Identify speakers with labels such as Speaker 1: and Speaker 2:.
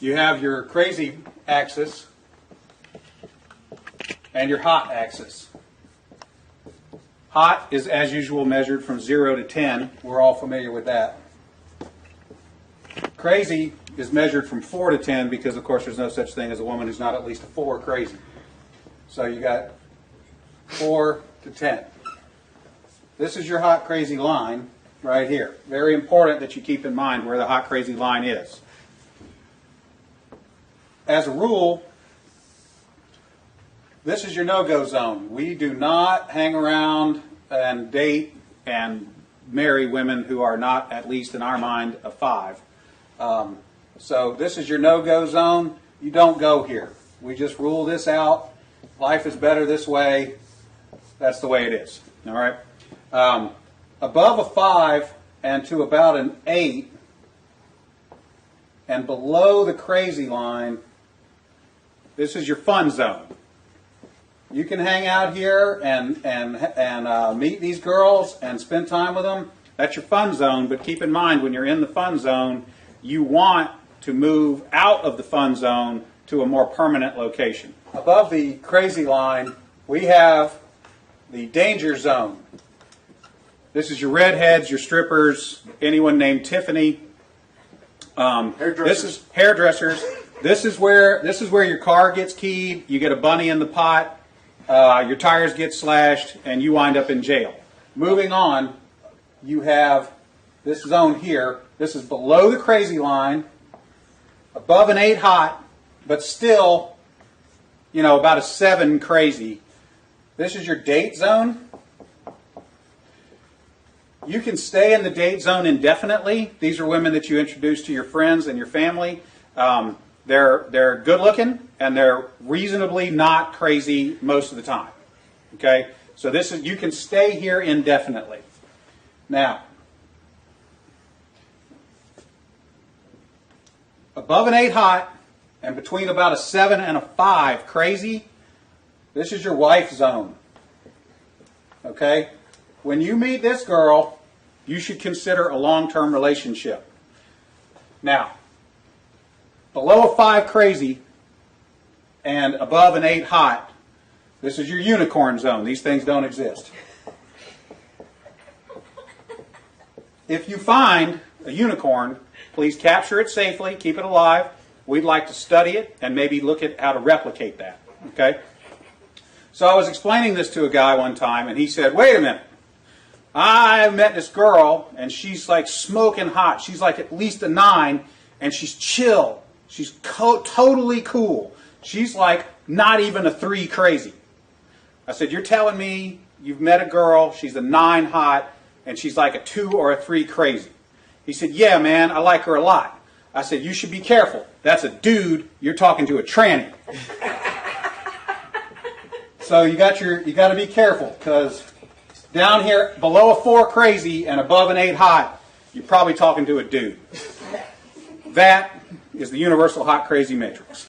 Speaker 1: you have your crazy axis and your hot axis. Hot is, as usual, measured from 0 to 10. We're all familiar with that. Crazy is measured from 4 to 10 because, of course, there's no such thing as a woman who's not at least a 4 crazy. So you got 4 to 10. This is your hot crazy line right here. Very important that you keep in mind where the hot crazy line is. As a rule, this is your no-go zone. We do not hang around and date and marry women who are not, at least in our mind, a 5. So this is your no-go zone. You don't go here. We just rule this out. Life is better this way. That's the way it is. All right. Above a 5 and to about an 8 and below the crazy line, this is your fun zone. You can hang out here and meet these girls and spend time with them. That's your fun zone, but keep in mind when you're in the fun zone, you want to move out of the fun zone to a more permanent location. Above the crazy line, we have the danger zone. This is your redheads, your strippers, anyone named Tiffany. This is hairdressers. This is where your car gets keyed. You get a bunny in the pot. Your tires get slashed, and you wind up in jail. Moving on, you have this zone here. This is below the crazy line, above an 8 hot, but still, about a 7 crazy. This is your date zone. You can stay in the date zone indefinitely. These are women that you introduce to your friends and your family. They're good looking and they're reasonably not crazy most of the time. Okay, so you can stay here indefinitely. Now, above an 8 hot and between about a 7 and a 5 crazy, this is your wife zone. Okay, when you meet this girl, you should consider a long-term relationship. Now, below a 5 crazy and above an 8 hot, this is your unicorn zone. These things don't exist. If you find a unicorn, please capture it safely, keep it alive. We'd like to study it and maybe look at how to replicate that. Okay? So I was explaining this to a guy one time, and he said, wait a minute. I met this girl, and she's like smoking hot. She's like at least a 9, and she's chill. She's totally cool. She's like not even a 3 crazy. I said, you're telling me you've met a girl, she's a 9 hot, and she's like a 2 or a 3 crazy. He said, yeah, man, I like her a lot. I said, you should be careful. That's a dude. You're talking to a tranny. So you got to be careful, because down here below a 4 crazy and above an 8 hot, you're probably talking to a dude. That is the universal hot crazy matrix.